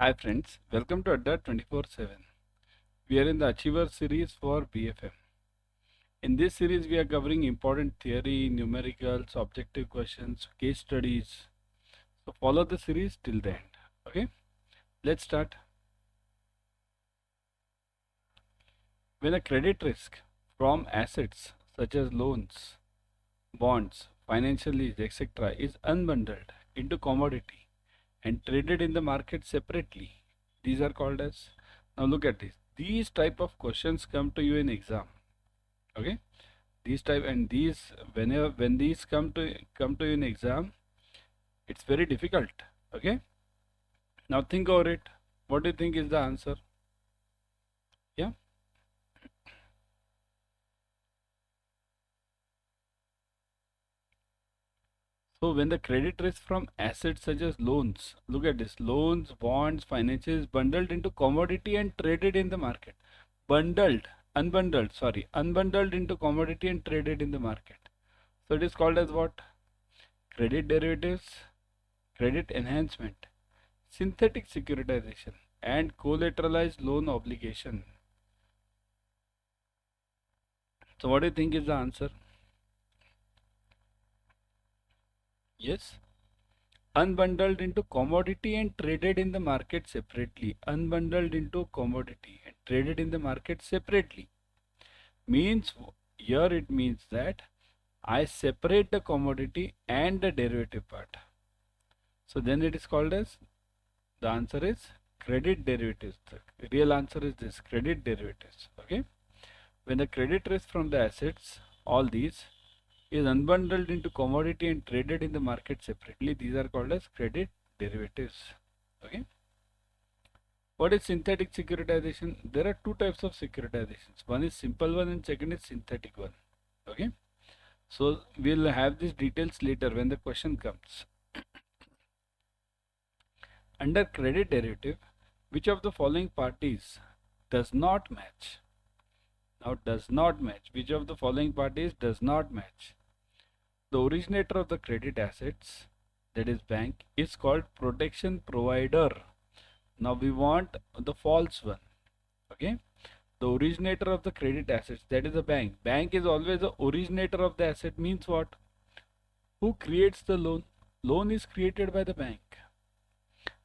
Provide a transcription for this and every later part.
Hi friends, welcome to Adda 24/7. We are in the Achiever series for BFM. In this series, we are covering important theory, numericals, objective questions, case studies. So follow the series till the end. Okay, let's start. When a credit risk from assets such as loans, bonds, financial lease, etc., is unbundled into commodity and traded in the market separately, these are called as. Now look at this. These type of questions come to you in exam. Okay, these type and these whenever when these come to you in exam, it's very difficult. Okay, now think over it. What do you think is the answer? Yeah, so when the credit risk from assets such as loans, look at this, loans, bonds, finances is bundled into commodity and traded in the market. Bundled, unbundled, sorry, unbundled into commodity and traded in the market. So it is called as what? Credit derivatives, credit enhancement, synthetic securitization, and collateralized loan obligation. So what do you think is the answer? Yes. Unbundled into commodity and traded in the market separately. Unbundled into commodity and traded in the market separately. Means here it means that I separate the commodity and the derivative part. So then it is called as, the answer is credit derivatives. The real answer is this, credit derivatives. Okay. When the credit risk from the assets, all these, is unbundled into commodity and traded in the market separately, these are called as credit derivatives. Okay. What is synthetic securitization? There are two types of securitizations. One is simple one and second is synthetic one. Okay. So we'll have these details later when the question comes. Under credit derivative, which of the following parties does not match? Now does not match. Which of the following parties does not match? The originator of the credit assets, that is bank, is called protection provider. Now we want the false one. Okay. The originator of the credit assets, that is a bank. Bank is always the originator of the asset, means what? Who creates the loan? Loan is created by the bank.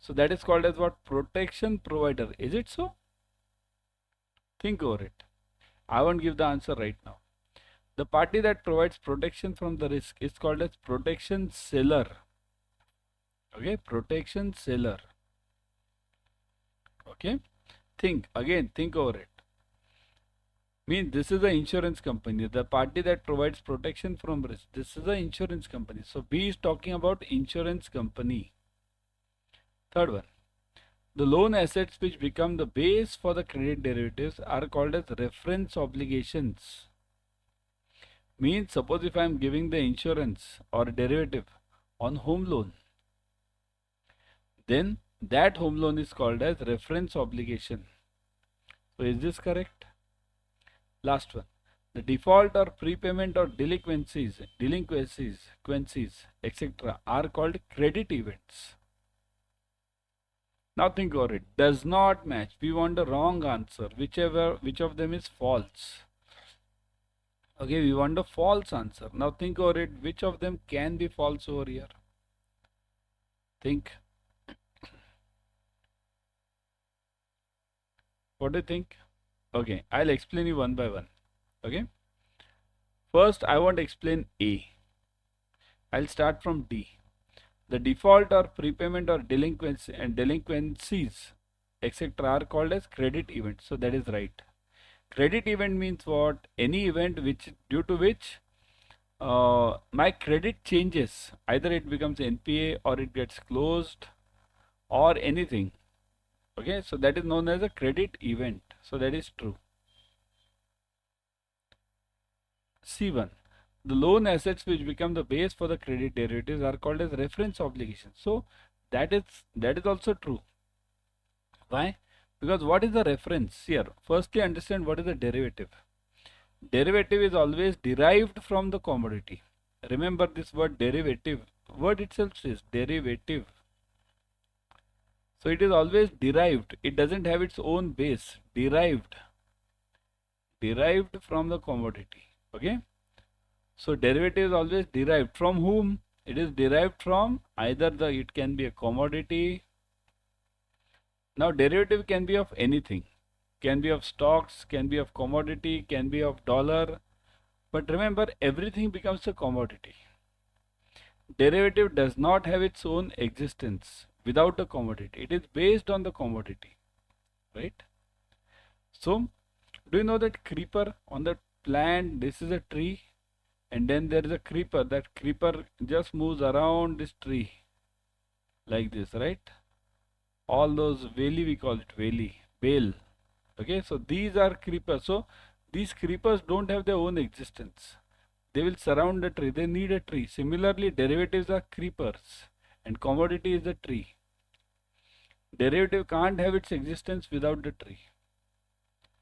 So that is called as what? Protection provider. Is it so? Think over it. I won't give the answer right now. The party that provides protection from the risk is called as protection seller. Okay, protection seller. Okay, think over it. Means this is the insurance company. The party that provides protection from risk. This is the insurance company. So B is talking about insurance company. Third one. The loan assets which become the base for the credit derivatives are called as reference obligations. Means suppose if I am giving the insurance or derivative on home loan, then that home loan is called as reference obligation. So is this correct? Last one. The default or prepayment or delinquencies, etc. are called credit events. Now think over it. Does not match. We want the wrong answer. Which of them is false? Okay, we want a false answer. Now think over it. Which of them can be false over here? Think. What do you think? Okay, I'll explain you one by one. Okay. First, I want to explain A. I'll start from D. The default or prepayment or delinquency and delinquencies, etc. are called as credit events. So that is right. Credit event means what? Any event which due to which my credit changes. Either it becomes NPA or it gets closed or anything. Okay, so that is known as a credit event. So that is true. C1. The loan assets which become the base for the credit derivatives are called as reference obligations. So that is also true. Why? Because what is the reference here? Firstly, understand what is the derivative. Derivative is always derived from the commodity. Remember this word derivative. Word itself says derivative. So it is always derived. It doesn't have its own base. Derived from the commodity. Okay. So derivative is always derived from whom? It is derived from either it can be a commodity. Now derivative can be of anything. Can be of stocks, can be of commodity, can be of dollar. But remember, everything becomes a commodity. Derivative does not have its own existence without a commodity. It is based on the commodity, right? So, do you know that creeper on the plant, this is a tree, and then there is a creeper. That creeper just moves around this tree like this, right? All those valley, we call it valley, bale. Okay, so these are creepers. So these creepers don't have their own existence. They will surround the tree. They need a tree. Similarly, derivatives are creepers and commodity is the tree. Derivative can't have its existence without the tree.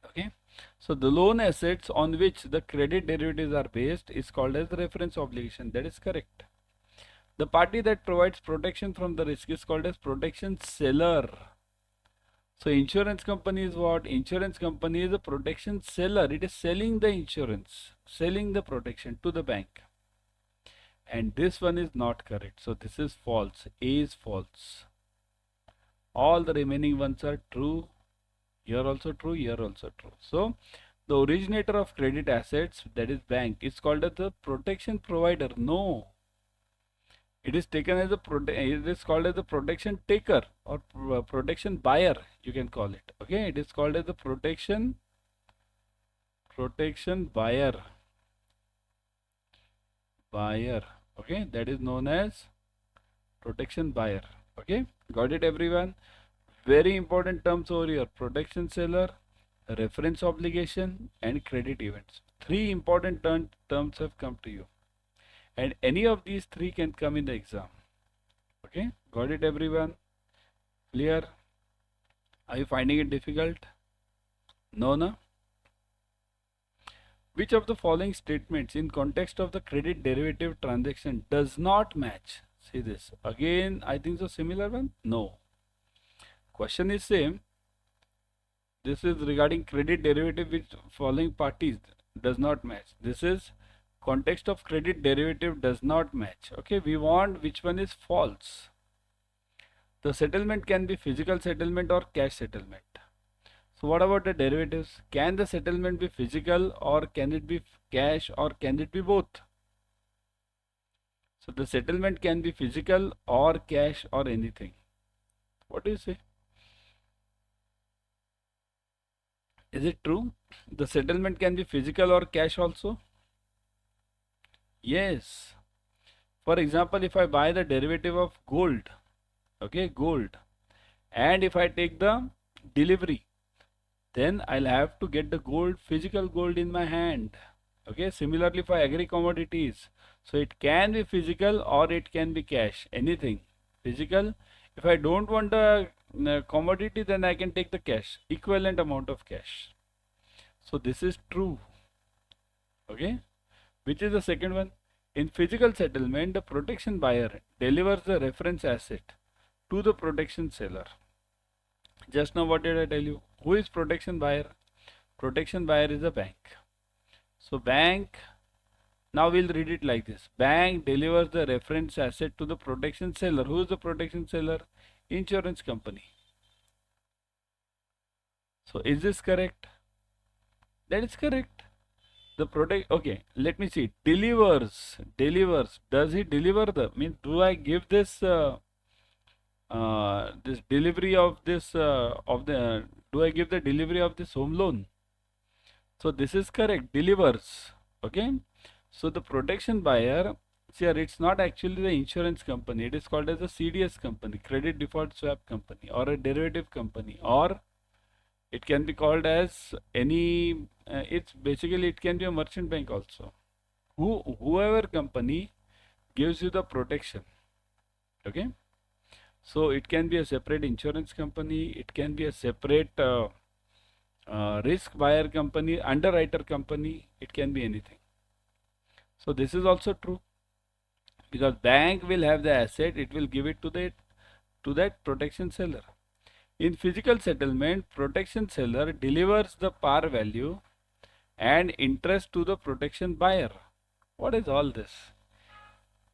Okay, so the loan assets on which the credit derivatives are based is called as the reference obligation. That is correct. The party that provides protection from the risk is called as protection seller. So insurance company is what? Insurance company is a protection seller. It is selling the insurance, selling the protection to the bank. And this one is not correct. So this is false. A is false. All the remaining ones are true. Here also true, here also true. So the originator of credit assets, that is bank, is called as the protection provider. No. It is taken as it is called as the protection taker or protection buyer, you can call it. Okay, it is called as the protection buyer. Okay, that is known as protection buyer. Okay, got it everyone? Very important terms over here: protection seller, reference obligation, and credit events. Three important terms have come to you. And any of these three can come in the exam. Okay, got it everyone? Clear? Are you finding it difficult? No, no? Which of the following statements in context of the credit derivative transaction does not match? See this. Again, I think so similar one? No. Question is same. This is regarding credit derivative which following parties does not match. This is context of credit derivative does not match. Okay, we want which one is false. The settlement can be physical settlement or cash settlement. So what about the derivatives? Can the settlement be physical or can it be cash or can it be both? So the settlement can be physical or cash or anything. What do you say? Is it true? The settlement can be physical or cash also? Yes. For example, if I buy the derivative of gold, okay, gold, and if I take the delivery, then I'll have to get the gold, physical gold in my hand. Okay, similarly for agri commodities. So it can be physical or it can be cash, anything. Physical. If I don't want a commodity, then I can take the cash, equivalent amount of cash. So this is true. Okay. Which is the second one? In physical settlement, the protection buyer delivers the reference asset to the protection seller. Just now what did I tell you? Who is protection buyer? Protection buyer is a bank. So bank, now we'll read it like this. Bank delivers the reference asset to the protection seller. Who is the protection seller? Insurance company. So is this correct? That is correct. The okay, let me see. Delivers. Does he deliver means do I give this this delivery of this do I give the delivery of this home loan? So this is correct. Delivers. Okay. So the protection buyer, here it's not actually the insurance company. It is called as a CDS company, credit default swap company, or a derivative company, or it can be called as any, it's basically it can be a merchant bank also. Whoever company gives you the protection. Okay. So it can be a separate insurance company. It can be a separate risk buyer company, underwriter company. It can be anything. So this is also true because bank will have the asset. It will give it to that protection seller. In physical settlement, protection seller delivers the par value and interest to the protection buyer. What is all this?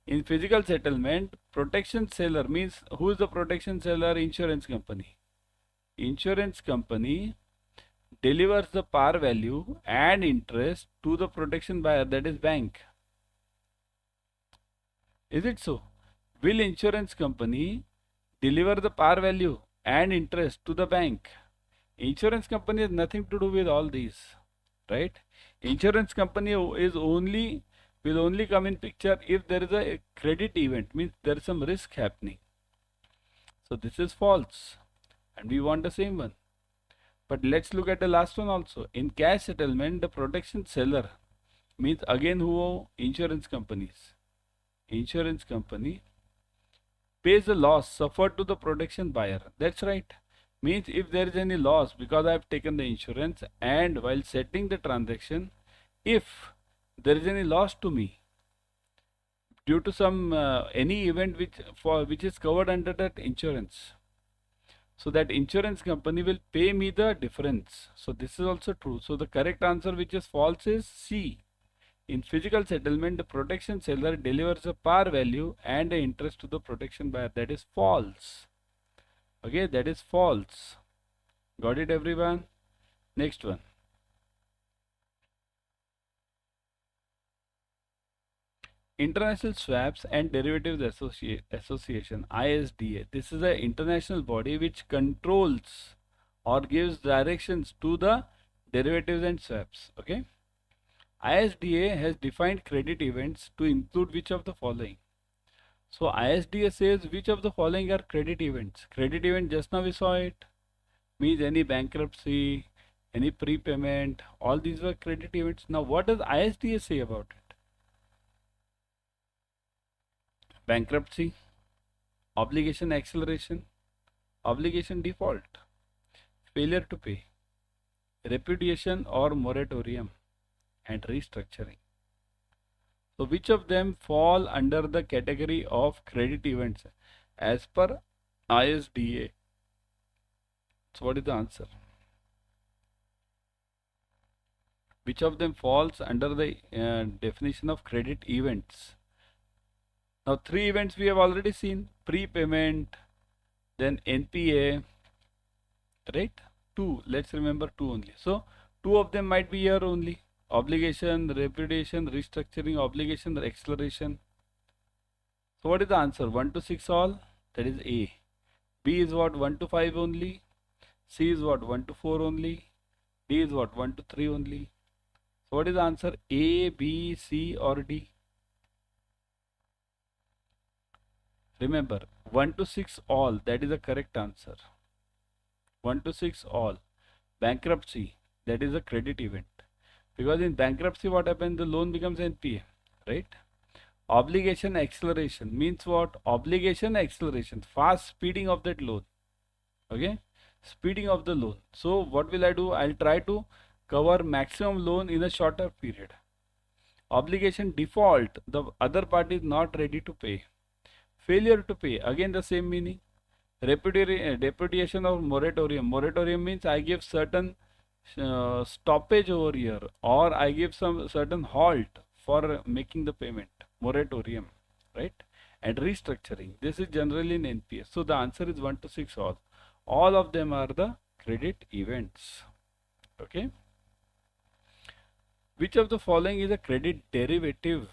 In physical settlement, protection seller means who is the protection seller? Insurance company. Insurance company delivers the par value and interest to the protection buyer, that is bank. Is it so? Will insurance company deliver the par value and interest to the bank? Insurance company has nothing to do with all these, right? Insurance company is only will only come in picture if there is a credit event, means there is some risk happening. So this is false, and we want the same one. But let's look at the last one also. In cash settlement, the protection seller means again who? Insurance companies. Insurance company pays the loss suffered to the protection buyer. That's right. Means if there is any loss because I have taken the insurance, and while settling the transaction, if there is any loss to me due to some any event which is covered under that insurance, so that insurance company will pay me the difference. So this is also true. So the correct answer which is false is C. In physical settlement, the protection seller delivers a par value and the interest to the protection buyer. That is false. Okay, that is false. Got it, everyone? Next one. International Swaps and Derivatives Association, ISDA. This is an international body which controls or gives directions to the derivatives and swaps. Okay. ISDA has defined credit events to include which of the following? So ISDA says which of the following are credit events? Credit event, just now we saw it, means any bankruptcy, any prepayment, all these were credit events. Now what does ISDA say about it? Bankruptcy, obligation acceleration, obligation default, failure to pay, repudiation or moratorium, and restructuring. So which of them fall under the category of credit events as per ISDA? So what is the answer? Which of them falls under the definition of credit events? Now three events we have already seen: prepayment, then NPA, right? Two, let's remember two only. So two of them might be here only: obligation, repudiation, restructuring, obligation, acceleration. So what is the answer? 1 to 6 all, that is A. B is what? 1 to 5 only. C is what? 1 to 4 only. D is what? 1 to 3 only. So what is the answer? A, B, C or D? Remember, 1 to 6 all, that is the correct answer. 1 to 6 all. Bankruptcy, that is a credit event. Because in bankruptcy what happens? The loan becomes NPA, right? Obligation acceleration means what? Obligation acceleration, fast speeding of that loan. Okay, speeding of the loan. So what will I do? I'll try to cover maximum loan in a shorter period. Obligation default, the other party is not ready to pay. Failure to pay, again the same meaning. Repudiation or moratorium. Moratorium means I give certain stoppage over here, or I give some certain halt for making the payment. Moratorium, right? And restructuring, this is generally in NPS. So the answer is 1 to 6 all. All of them are the credit events. Okay. Which of the following is a credit derivative?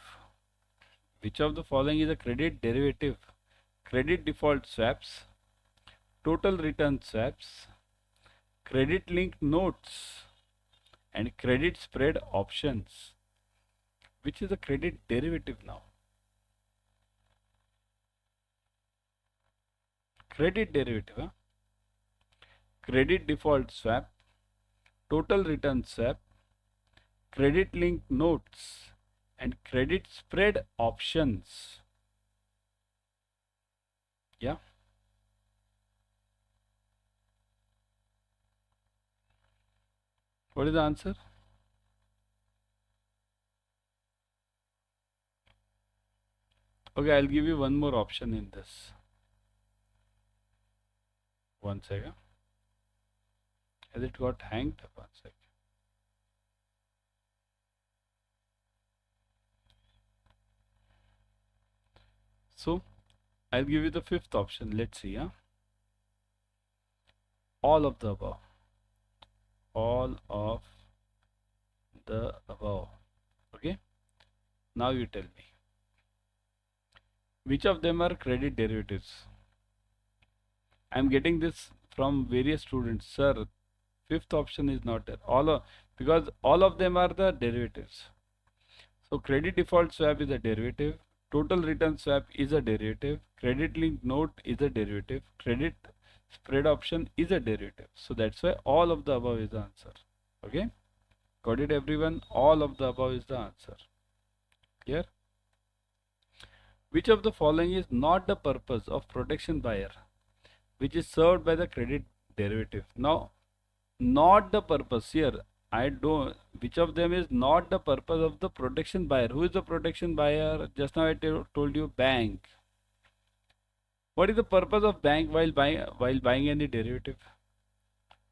Which of the following is a credit derivative? Credit default swaps, total return swaps, credit linked notes, and credit spread options. Which is a credit derivative now? Credit derivative, huh? Credit default swap, total return swap, credit linked notes, and credit spread options. Yeah. What is the answer? Okay, I'll give you one more option in this. One second. Has it got hanged? One sec. So I'll give you the fifth option. Let's see. All of the above. All of the above. Okay. Now you tell me. Which of them are credit derivatives? I'm getting this from various students. Sir, fifth option is not there. Because all of them are the derivatives. So credit default swap is a derivative. Total return swap is a derivative. Credit linked note is a derivative. Credit spread option is a derivative. So that's why all of the above is the answer. Okay. Got it, everyone? All of the above is the answer. Clear? Which of the following is not the purpose of protection buyer, which is served by the credit derivative? Now, not the purpose here. I don't. Which of them is not the purpose of the protection buyer? Who is the protection buyer? Just now I told you bank. What is the purpose of bank while buying any derivative?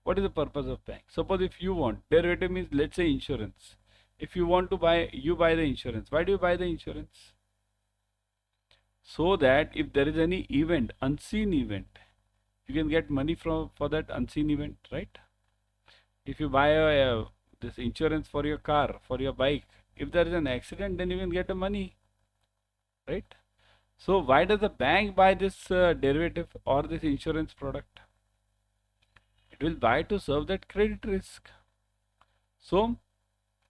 What is the purpose of bank? Suppose if you want derivative means, let's say insurance. If you want to buy, you buy the insurance. Why do you buy the insurance? So that if there is any event, unseen event, you can get money for that unseen event, right? If you buy this insurance for your car, for your bike, if there is an accident, then you can get the money, right? So why does the bank buy this derivative or this insurance product? It will buy to serve that credit risk. So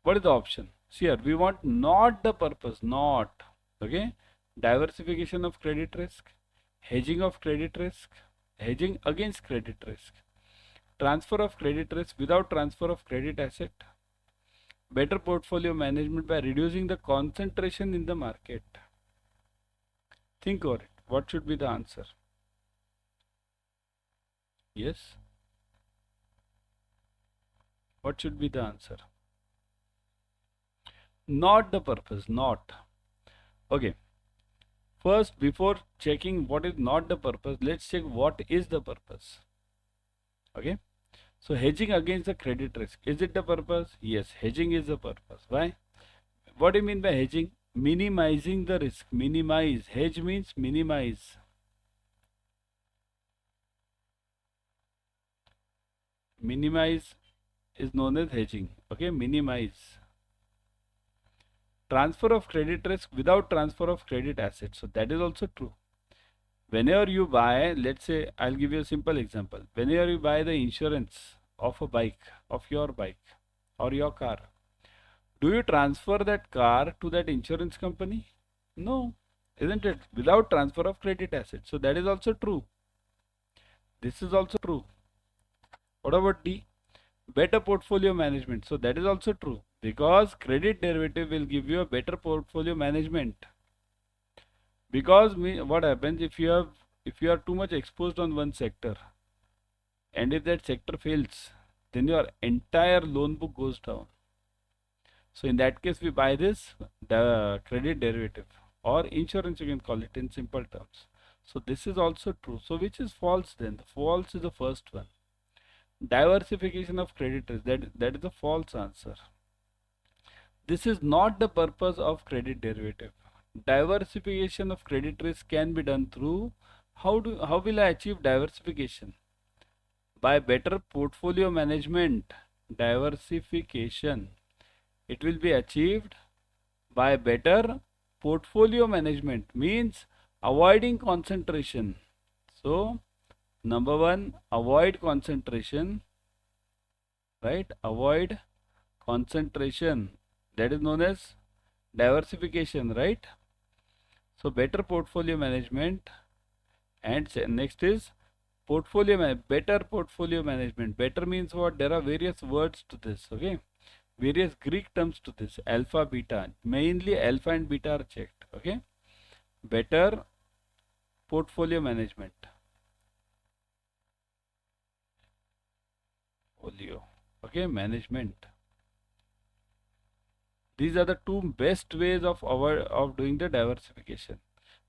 what is the option? See here, we want not the purpose, not, okay? Diversification of credit risk, hedging of credit risk, hedging against credit risk, transfer of credit risk without transfer of credit asset, better portfolio management by reducing the concentration in the market. Think over it. What should be the answer? Yes. What should be the answer? Not the purpose, not. Okay. First, before checking what is not the purpose, let's check what is the purpose. Okay. So hedging against the credit risk. Is it the purpose? Yes, hedging is the purpose. Why? What do you mean by hedging? Minimizing the risk. Minimize. Hedge means minimize. Minimize is known as hedging. Okay, minimize. Transfer of credit risk without transfer of credit assets. So that is also true. Whenever you buy, let's say, I'll give you a simple example. Whenever you buy the insurance of a bike, of your bike or your car, do you transfer that car to that insurance company? No, isn't it? Without transfer of credit assets. So that is also true. This is also true. What about D? Better portfolio management. So that is also true, because credit derivative will give you a better portfolio management. Because what happens if you are too much exposed on one sector, and if that sector fails, then your entire loan book goes down. So in that case, we buy this the credit derivative or insurance, you can call it in simple terms. So this is also true. So which is false then? The false is the first one. Diversification of credit risk, that is the false answer. This is not the purpose of credit derivative. Diversification of credit risk can be done through, how will I achieve diversification? By better portfolio management. Diversification, it will be achieved by better portfolio management, means avoiding concentration. So number one, avoid concentration, right? Avoid concentration, that is known as diversification, right? So better portfolio management, and next is better portfolio management. Better means what? There are various words to this, okay? Various Greek terms to this, alpha, beta. Mainly alpha and beta are checked, okay? Better portfolio management. Okay, management. These are the two best ways of doing the diversification.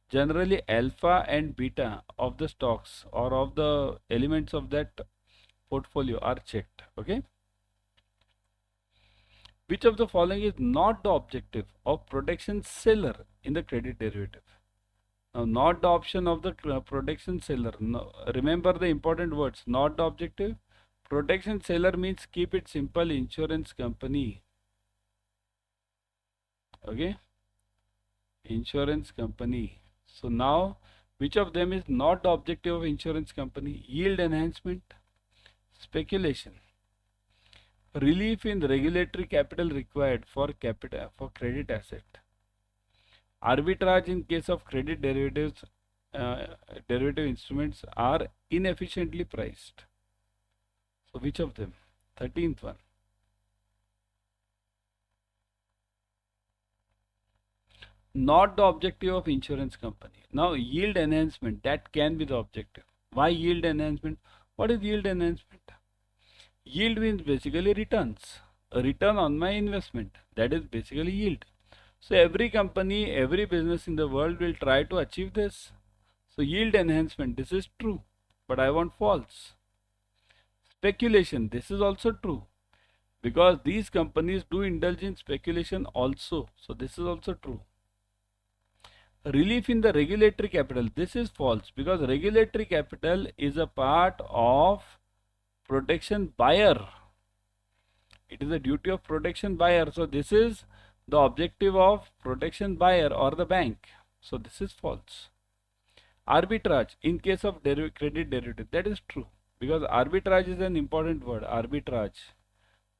Generally, alpha and beta of the stocks or of the elements of that portfolio are checked. Okay. Which of the following is not the objective of protection seller in the credit derivative? Now, not the option of the protection seller. No, remember the important words. Not the objective. Protection seller means, keep it simple, insurance company. Okay. Insurance company. So now, which of them is not the objective of insurance company? Yield enhancement, speculation, relief in the regulatory capital required for credit asset, arbitrage in case of credit derivatives, derivative instruments are inefficiently priced. So which of them? 13th one. Not the objective of insurance company. Now yield enhancement, that can be the objective. Why yield enhancement? What is yield enhancement? Yield means basically returns. A return on my investment. That is basically yield. So every company, every business in the world will try to achieve this. So yield enhancement, this is true, but I want false. Speculation, this is also true, because these companies do indulge in speculation also. So this is also true. Relief in the regulatory capital, this is false, because regulatory capital is a part of protection buyer. It is a duty of protection buyer. So this is the objective of protection buyer or the bank. So this is false. Arbitrage in case of credit derivative, that is true, because arbitrage is an important word. Arbitrage,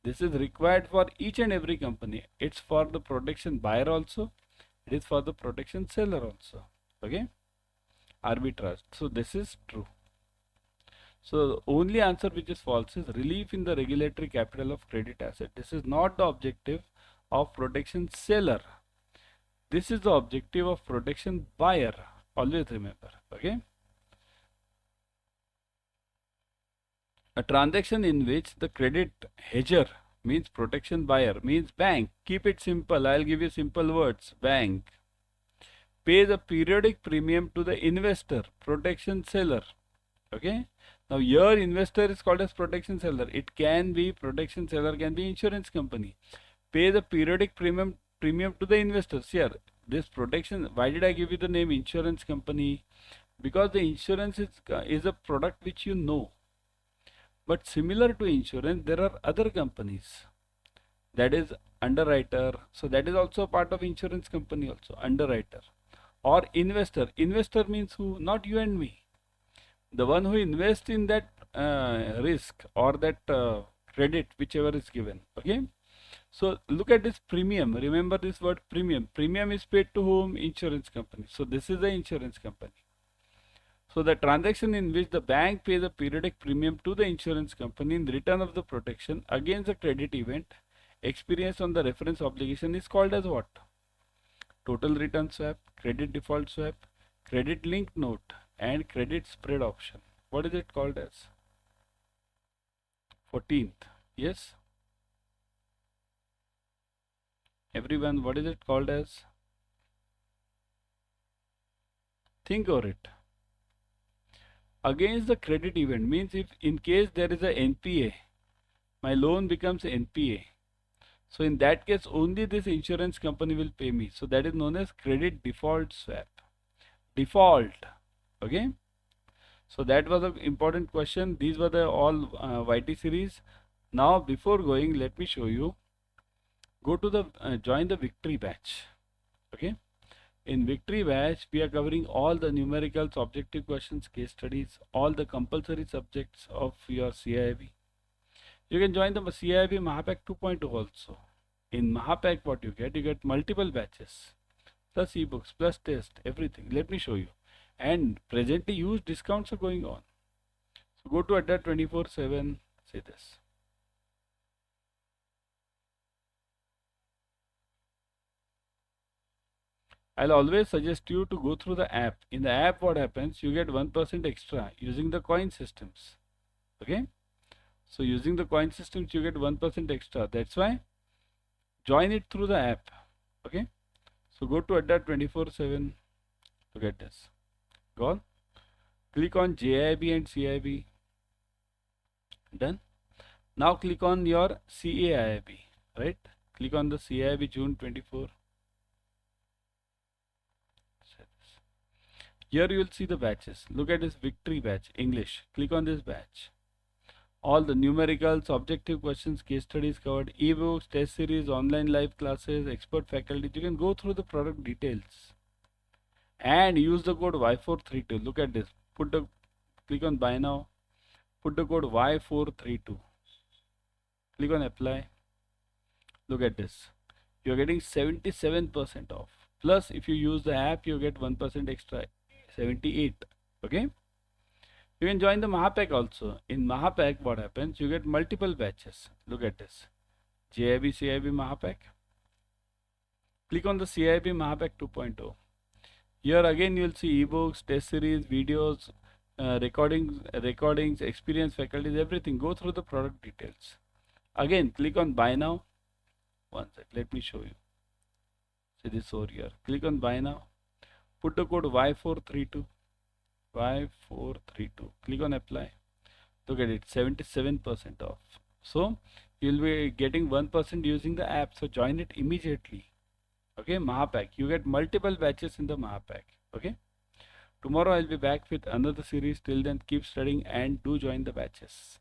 this is required for each and every company. It's for the protection buyer also, it is for the protection seller also. Okay, arbitrage. So this is true. So the only answer which is false is relief in the regulatory capital of credit asset. This is not the objective of protection seller. This is the objective of protection buyer. Always remember. Okay. A transaction in which the credit hedger means protection buyer means bank. Keep it simple. I'll give you simple words. Bank pays a periodic premium to the investor, protection seller. Okay. Now here investor is called as protection seller. It can be protection seller, can be insurance company. Pay the periodic premium to the investors. Here, this protection, why did I give you the name insurance company? Because the insurance is a product which you know. But similar to insurance, there are other companies. That is underwriter. So that is also a part of insurance company also, underwriter. Or investor. Investor means who? Not you and me. The one who invests in that risk or that credit, whichever is given. Okay. So look at this premium. Remember this word premium. Premium is paid to whom? Insurance company. So this is the insurance company. So the transaction in which the bank pays a periodic premium to the insurance company in return of the protection against the credit event experienced on the reference obligation is called as what? Total return swap, credit default swap, credit linked note, and credit spread option. What is it called as? 14th. Yes. Everyone, what is it called as? Think over it. Against the credit event means if in case there is a NPA, my loan becomes NPA. So in that case only this insurance company will pay me. So that is known as credit default swap. Default. Okay. So that was an important question. These were the all YT series. Now before going, let me show you. Go to the join the victory batch. Okay. In victory batch, we are covering all the numericals, objective questions, case studies, all the compulsory subjects of your CAIIB. You can join the CAIIB Mahapack 2.0 also. In Mahapack, what you get multiple batches, plus ebooks, plus test, everything. Let me show you. And presently huge discounts are going on. So go to Adda 24/7, say this. I'll always suggest you to go through the app. In the app, what happens? You get 1% extra using the coin systems. Okay. So using the coin systems, you get 1% extra. That's why join it through the app. Okay. So go to Adda 24/7. Look at this. Go on. Click on JIB and CIB. Done. Now click on your CAIIB, right? Click on the CAIIB June 24. Here you will see the batches. Look at this victory batch, English. Click on this batch. All the numericals, objective questions, case studies covered, ebooks, test series, online live classes, expert faculty. You can go through the product details and use the code Y432. Look at this. Click on buy now. Put the code Y432. Click on apply. Look at this. You're getting 77% off. Plus, if you use the app, you get 1% extra, 78. Okay. You can join the Mahapack also. In Mahapack, what happens? You get multiple batches. Look at this. JIB, CIB, Mahapack. Click on the CIB Mahapack 2.0. Here again you will see ebooks, test series, videos, recordings, experience faculties, everything. Go through the product details. Again, click on buy now. One sec, let me show you. See this over here. Click on buy now. Put the code Y432. Y432. Click on apply. Look at it, 77% off. So you'll be getting 1% using the app. So join it immediately. Okay, Mahapack. You get multiple batches in the Mahapack. Okay. Tomorrow I'll be back with another series. Till then, keep studying and do join the batches.